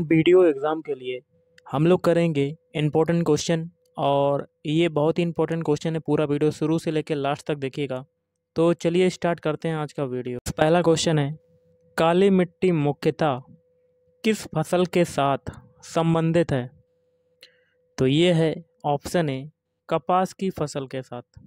Video exam के लिए हम लोग करेंगे इम्पोर्टेंट क्वेश्चन। और ये बहुत ही इम्पोर्टेंट क्वेश्चन है। पूरा वीडियो शुरू से लेकर लास्ट तक देखिएगा। तो चलिए स्टार्ट करते हैं आज का वीडियो। पहला क्वेश्चन है, काली मिट्टी मुख्यतः किस फसल के साथ संबंधित है? तो ये है ऑप्शन ए, कपास की फसल के साथ।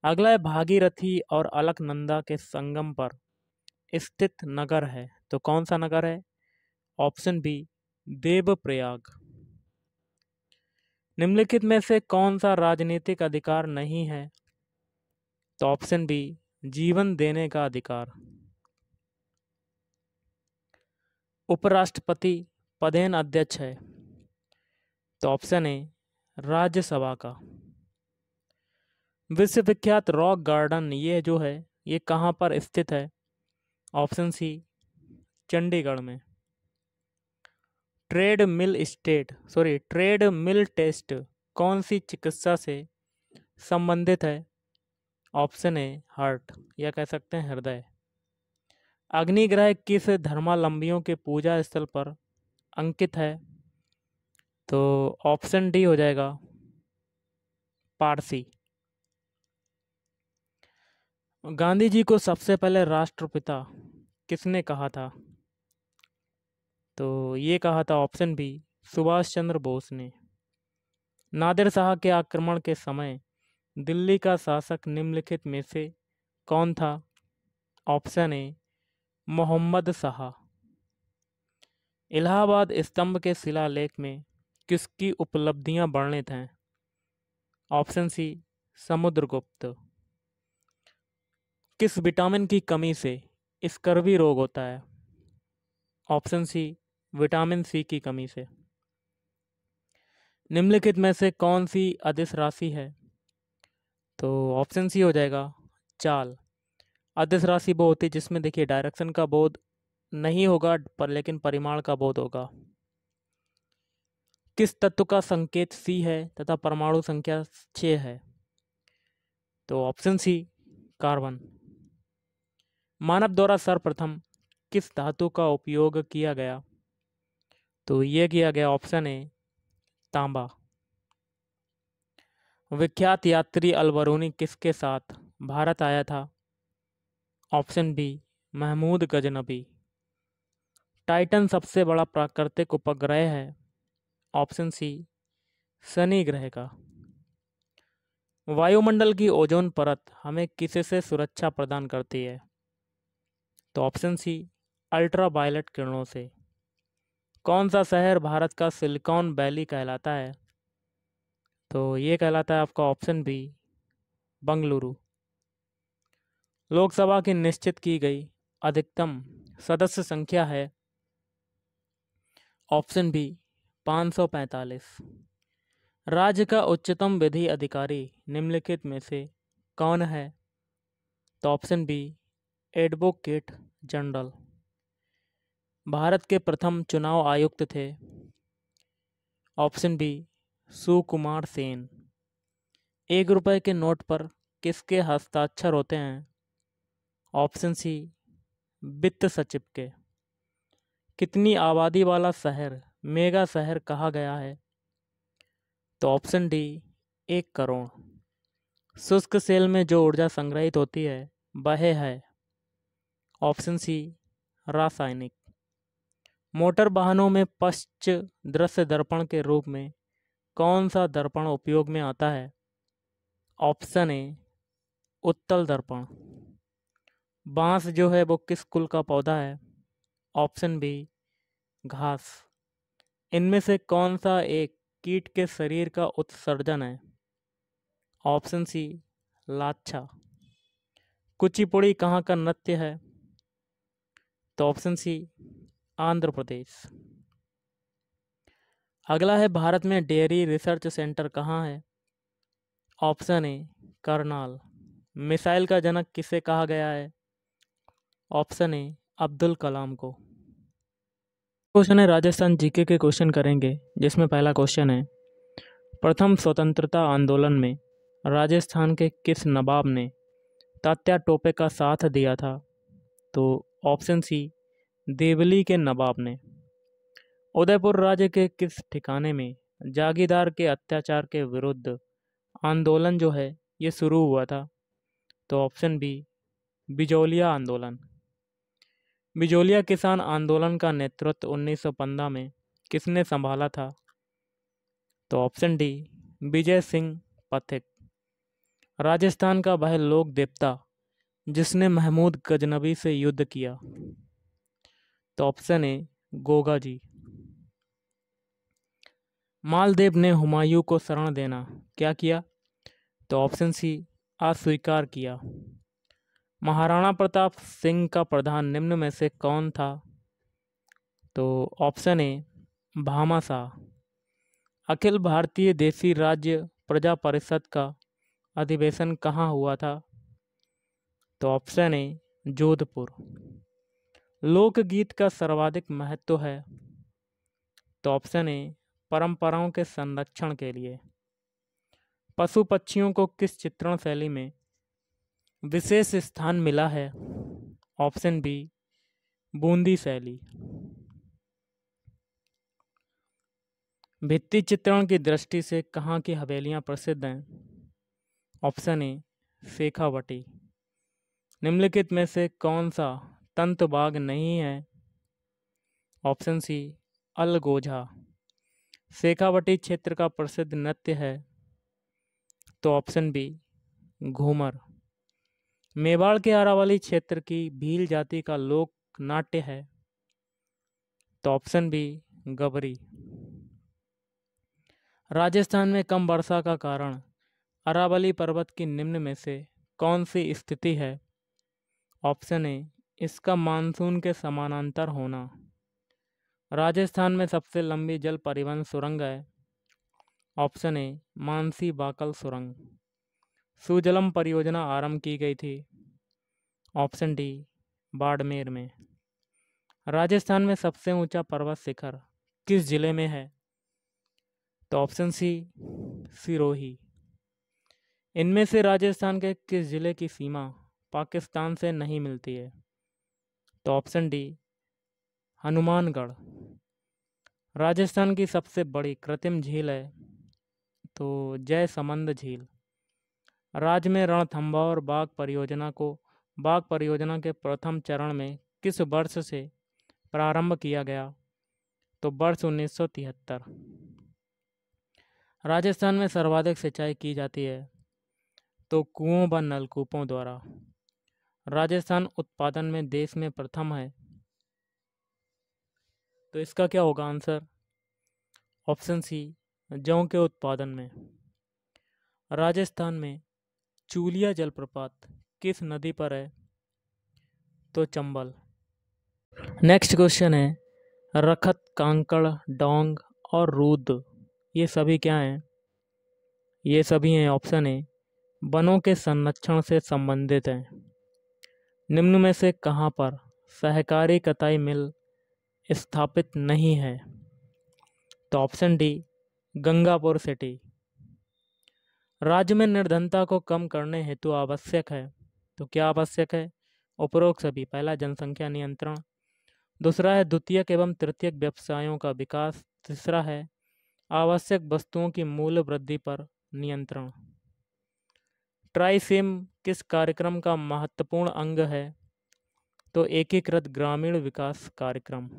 अगला है, भागीरथी और अलकनंदा के संगम पर स्थित नगर है। तो कौन सा नगर है? Option B, Devprayag. निम्नलिखित में से कौन सा राजनीतिक अधिकार नहीं है? तो ऑप्शन बी, जीवन देने का अधिकार। उपराष्ट्रपति पदेन अध्यक्ष है। तो ऑप्शन ए, राज्यसभा का। विश्वविख्यात रॉक गार्डन ये जो है ये कहाँ पर स्थित है? ऑप्शन सी, चंडीगढ़ में। ट्रेड मिल टेस्ट कौन सी चिकित्सा से संबंधित है? ऑप्शन ए, हार्ट या कह सकते हैं हृदय। अग्निग्रह किस धर्मावलंबियों के पूजा स्थल पर अंकित है? तो ऑप्शन डी हो जाएगा, पारसी। गांधी जी को सबसे पहले राष्ट्रपिता किसने कहा था? तो ये कहा था ऑप्शन बी, सुभाष चंद्र बोस ने। नादिर शाह के आक्रमण के समय दिल्ली का शासक निम्नलिखित में से कौन था? Option A, Mohammad Shah. इलाहाबाद स्तंभ के शिलालेख में किसकी उपलब्धियां वर्णित हैं? Option C, Samudragupta. किस विटामिन की कमी से स्कर्वी रोग होता है? ऑप्शन सी, विटामिन सी की कमी से। निम्नलिखित में से कौन सी अदिश राशि है? तो ऑप्शन सी हो जाएगा, चाल। अदिश राशि वो होती है जिसमें देखिए डायरेक्शन का बोध नहीं होगा पर लेकिन परिमाण का बोध होगा। किस तत्व का संकेत सी है तथा परमाणु संख्या 6 है? तो ऑप्शन सी, कार्बन। मानव द्वारा सर्वप्रथम किस धातु का उपयोग किया गया? तो ये किया गया ऑप्शन ए, तांबा। विख्यात यात्री अलबरूनी किसके साथ भारत आया था? Option B, Mahmud Ghaznavi. Titan सबसे बड़ा प्राकृतिक उपग्रह है? ऑप्शन सी, शनि ग्रह का। वायुमंडल की ओजोन परत हमें किससे सुरक्षा प्रदान करती है? तो ऑप्शन सी, अल्ट्रावायलेट किरणों से। कौन सा शहर भारत का सिलिकॉन वैली कहलाता है? तो ये कहलाता है आपका ऑप्शन बी, बंगलुरु। लोकसभा की निश्चित की गई अधिकतम सदस्य संख्या है? Option B, 545। राज्य का उच्चतम विधि अधिकारी निम्नलिखित में से कौन है? तो option B, advocate general. Bharat के प्रथम चुनाव आयुक्त थे? Option B, Sukumar Sen. 1 रुपए के नोट पर किसके हस्ताक्षर होते हैं? ऑप्शन सी, वित्त सचिव के। कितनी आबादी वाला शहर मेगा शहर कहा गया है? तो ऑप्शन डी, 1 करोड़। शुष्क सेल में जो ऊर्जा संग्रहित होती है वह है? ऑप्शन सी, रासायनिक। मोटर वाहनों में पश्च दृश्य दर्पण के रूप में कौन सा दर्पण उपयोग में आता है? ऑप्शन ए, उत्तल दर्पण। बांस जो है वो किस कुल का पौधा है? ऑप्शन बी, घास। इनमें से कौन सा एक कीट के शरीर का उत्सर्जन है? Option C, लाच्छा। कुचिपुड़ी कहाँ का नृत्य है? तो ऑप्शन सी, आंध्र प्रदेश। अगला है, भारत में डेयरी रिसर्च सेंटर कहाँ है? Option A, Karnal. मिसाइल का जनक किसे कहा गया है? ऑप्शन ए, अब्दुल कलाम को। क्वेश्चन है, राजस्थान जीके के क्वेश्चन करेंगे जिसमें पहला क्वेश्चन है, प्रथम स्वतंत्रता आंदोलन में राजस्थान के किस नवाब ने तात्या टोपे का साथ दिया था? तो ऑप्शन सी, देवली के नवाब ने। उदयपुर राज्य के किस ठिकाने में जागीरदार के अत्याचार के विरुद्ध आंदोलन जो है ये शुरू हुआ था? तो ऑप्शन बी, बिजौलिया आंदोलन। बिजौलिया किसान आंदोलन का नेतृत्व 1915 में किसने संभाला था? तो ऑप्शन डी, विजय सिंह पथिक। राजस्थान का वह लोक देवता जिसने महमूद गजनबी से युद्ध किया? तो ऑप्शन ए, गोगा जी। मालदेव ने हुमायूं को शरण देना क्या किया? तो ऑप्शन सी, अस्वीकार किया। महाराणा प्रताप सिंह का प्रधान निम्न में से कौन था? तो ऑप्शन ए, भामाशाह। अखिल भारतीय देसी राज्य प्रजा परिषद का अधिवेशन कहाँ हुआ था? तो ऑप्शन ए, जोधपुर। लोकगीत का सर्वाधिक महत्व है? तो ऑप्शन ए, परंपराओं के संरक्षण के लिए। पशु पक्षियों को किस चित्रण शैली में विशेष स्थान मिला है? ऑप्शन बी, बूंदी शैली। भित्ति चित्रण की दृष्टि से कहाँ की हवेलियां प्रसिद्ध हैं? Option A, Shekhawati. निम्नलिखित में से कौन सा तंतु बाग नहीं है? Option C, अलगोझा। शेखावटी क्षेत्र का प्रसिद्ध नृत्य है? तो ऑप्शन बी, घूमर। मेवाड़ के अरावली क्षेत्र की भील जाति का लोक नाट्य है? तो ऑप्शन बी, गबरी। राजस्थान में कम वर्षा का कारण अरावली पर्वत की निम्न में से कौन सी स्थिति है? ऑप्शन ए, इसका मानसून के समानांतर होना। राजस्थान में सबसे लंबी जल परिवहन सुरंग है? ऑप्शन ए, मानसी बाकल सुरंग। सुजलम परियोजना आरंभ की गई थी? ऑप्शन डी, बाड़मेर में। राजस्थान में सबसे ऊंचा पर्वत शिखर किस जिले में है? तो ऑप्शन सी, सिरोही। इनमें से राजस्थान के किस जिले की सीमा पाकिस्तान से नहीं मिलती है? तो ऑप्शन डी, हनुमानगढ़। राजस्थान की सबसे बड़ी कृत्रिम झील है? तो जयसमंद झील। राज्य में रणथंभौर बाग परियोजना के प्रथम चरण में किस वर्ष से प्रारंभ किया गया? तो वर्ष 1973। राजस्थान में सर्वाधिक सिंचाई की जाती है? तो कुओं व नलकूपों द्वारा। राजस्थान उत्पादन में देश में प्रथम है? तो इसका क्या होगा आंसर? ऑप्शन सी, जौ के उत्पादन में। राजस्थान में चूलिया जलप्रपात किस नदी पर है? तो चंबल। नेक्स्ट क्वेश्चन है, रखत, कांकड़, डोंग और रूद ये सभी क्या हैं? ये सभी हैं ऑप्शन ए, वनों के संरक्षण से संबंधित हैं। निम्न में से कहाँ पर सहकारी कताई मिल स्थापित नहीं है? तो ऑप्शन डी, गंगापुर सिटी। राज्य में निर्धनता को कम करने हेतु आवश्यक है? तो क्या आवश्यक है? उपरोक्त सभी। पहला, जनसंख्या नियंत्रण। दूसरा है द्वितीयक एवं तृतीयक व्यवसायों का विकास। तीसरा है आवश्यक वस्तुओं की मूल्य वृद्धि पर नियंत्रण। ट्राइसेम किस कार्यक्रम का महत्वपूर्ण अंग है? तो एकीकृत ग्रामीण विकास कार्यक्रम।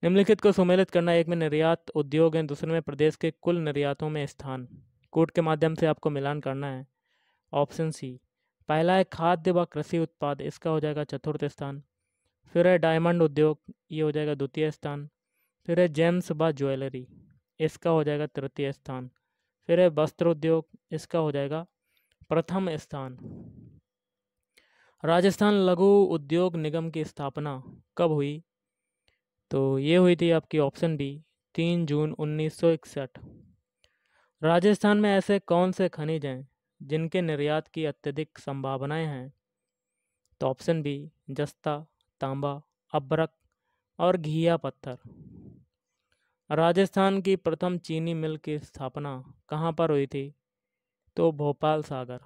निम्नलिखित को सुमेलित करना, एक में निर्यात उद्योग है, दूसरे में प्रदेश के कुल निर्यातों में स्थान। कोड के माध्यम से आपको मिलान करना है। ऑप्शन सी, पहला है खाद्य व कृषि उत्पाद, इसका हो जाएगा चतुर्थ स्थान। फिर है डायमंड उद्योग, ये हो जाएगा द्वितीय स्थान। फिर है जेम्स व ज्वेलरी, इसका हो जाएगा तृतीय स्थान। फिर है वस्त्र उद्योग, इसका हो जाएगा प्रथम स्थान। राजस्थान लघु उद्योग निगम की स्थापना कब हुई? तो ये हुई थी आपकी ऑप्शन बी, 3 जून 1961। राजस्थान में ऐसे कौन से खनिज हैं जिनके निर्यात की अत्यधिक संभावनाएं हैं? तो ऑप्शन बी, जस्ता, तांबा, अभ्रक और घिया पत्थर। राजस्थान की प्रथम चीनी मिल की स्थापना कहाँ पर हुई थी? तो भोपाल सागर।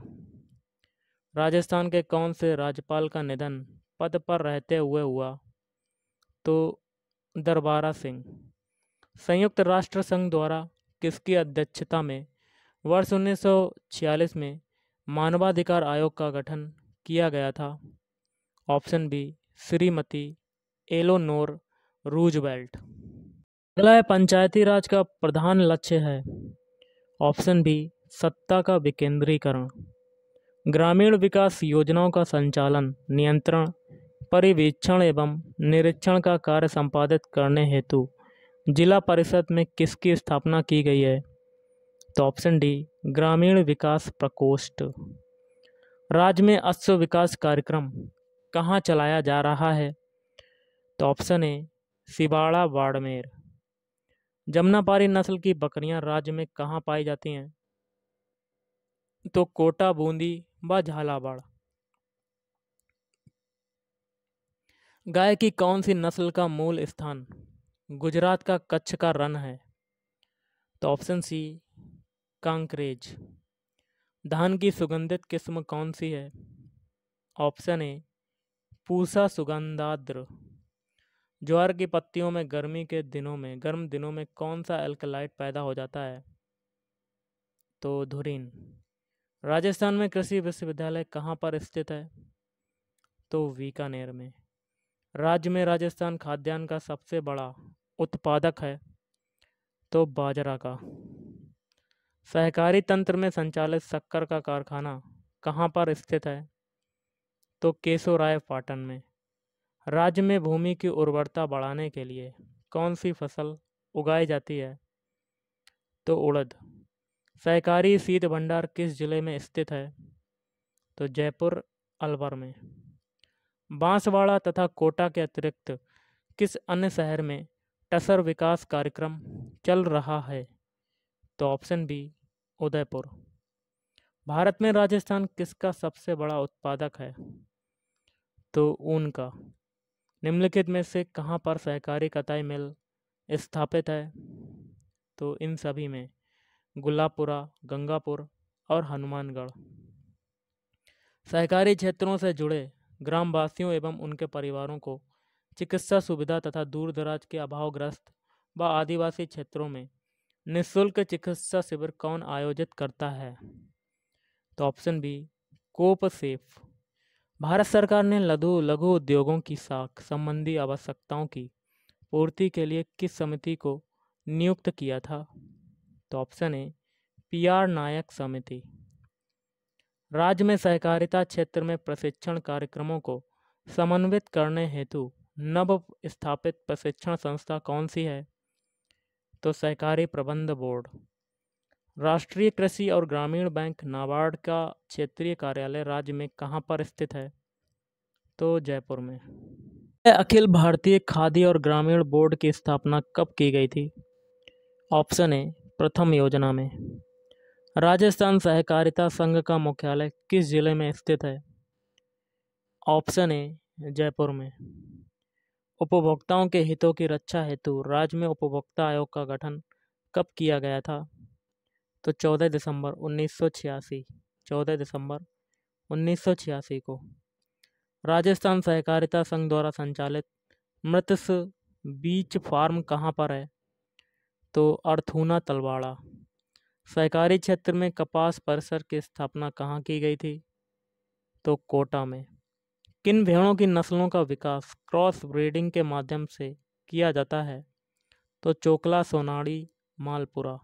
राजस्थान के कौन से राज्यपाल का निधन पद पर रहते हुए हुआ? तो दरबारा सिंह। संयुक्त राष्ट्र संघ द्वारा किसकी अध्यक्षता में वर्ष 1946 में मानवाधिकार आयोग का गठन किया गया था? Option B Shrimati Eleanor Roosevelt. अगला है, पंचायती राज का प्रधान लक्ष्य है? ऑप्शन बी सत्ता का विकेंद्रीकरण। ग्रामीण विकास योजनाओं का संचालन, नियंत्रण, परिवीक्षण एवं निरीक्षण का कार्य संपादित करने हेतु जिला परिषद में किसकी स्थापना की गई है? तो ऑप्शन डी ग्रामीण विकास प्रकोष्ठ। राज्य में अश्व विकास कार्यक्रम कहाँ चलाया जा रहा है? तो ऑप्शन ए सिवाड़ा बाड़मेर। जमुनापारी नस्ल की बकरियां राज्य में कहाँ पाई जाती हैं? तो कोटा, बूंदी व झालावाड़। गाय की कौन सी नस्ल का मूल स्थान गुजरात का कच्छ का रण है? तो ऑप्शन सी कांकरेज। धान की सुगंधित किस्म कौन सी है? Option A Pusa सुगंधाद्र। ज्वार की पत्तियों में गर्म दिनों में कौन सा एल्कलाइड पैदा हो जाता है? तो धुरीन। राजस्थान में कृषि विश्वविद्यालय कहाँ पर स्थित है? तो बीकानेर में। राज्य में राजस्थान खाद्यान्न का सबसे बड़ा उत्पादक है? तो बाजरा का। सहकारी तंत्र में संचालित शक्कर का कारखाना कहाँ पर स्थित है? तो केशोराय पाटन में। राज्य में भूमि की उर्वरता बढ़ाने के लिए कौन सी फसल उगाई जाती है? तो उड़द। सहकारी शीत भंडार किस जिले में स्थित है? तो जयपुर अलवर में। बांसवाड़ा तथा कोटा के अतिरिक्त किस अन्य शहर में टसर विकास कार्यक्रम चल रहा है? तो ऑप्शन बी उदयपुर। भारत में राजस्थान किसका सबसे बड़ा उत्पादक है? तो ऊन का। निम्नलिखित में से कहाँ पर सहकारी कताई मिल स्थापित है? तो इन सभी में गुलाबपुरा, गंगापुर और हनुमानगढ़। सहकारी क्षेत्रों से जुड़े ग्रामवासियों एवं उनके परिवारों को चिकित्सा सुविधा तथा दूर दराज के अभावग्रस्त व आदिवासी क्षेत्रों में निःशुल्क चिकित्सा शिविर कौन आयोजित करता है? तो ऑप्शन बी कोप सेफ। भारत सरकार ने लघु उद्योगों की साख संबंधी आवश्यकताओं की पूर्ति के लिए किस समिति को नियुक्त किया था? तो ऑप्शन ए PR नायक समिति। राज्य में सहकारिता क्षेत्र में प्रशिक्षण कार्यक्रमों को समन्वित करने हेतु नव स्थापित प्रशिक्षण संस्था कौन सी है? तो सहकारी प्रबंध बोर्ड। राष्ट्रीय कृषि और ग्रामीण बैंक नाबार्ड का क्षेत्रीय कार्यालय राज्य में कहाँ पर स्थित है? तो जयपुर में। अखिल भारतीय खादी और ग्रामीण बोर्ड की स्थापना कब की गई थी? ऑप्शन ए प्रथम योजना में। राजस्थान सहकारिता संघ का मुख्यालय किस जिले में स्थित है? ऑप्शन ए जयपुर में। उपभोक्ताओं के हितों की रक्षा हेतु राज्य में उपभोक्ता आयोग का गठन कब किया गया था? तो 14 दिसंबर 1986। 14 दिसंबर 1986 को। राजस्थान सहकारिता संघ द्वारा संचालित मृत्स बीज फार्म कहाँ पर है? तो अर्थूना तलवाड़ा। सहकारी क्षेत्र में कपास परिसर की स्थापना कहाँ की गई थी? तो कोटा में। किन भेड़ों की नस्लों का विकास क्रॉस ब्रीडिंग के माध्यम से किया जाता है? तो चोकला, सोनाड़ी, मालपुरा।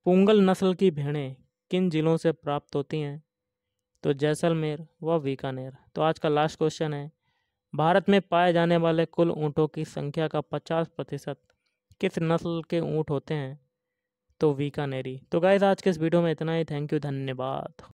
पुंगल नस्ल की भेड़ें किन जिलों से प्राप्त होती हैं? तो जैसलमेर व बीकानेर। तो आज का लास्ट क्वेश्चन है, भारत में पाए जाने वाले कुल ऊँटों की संख्या का 50% किस नस्ल के ऊँट होते हैं? तो बीकानेरी। तो गाइस आज के इस वीडियो में इतना ही। थैंक यू, धन्यवाद।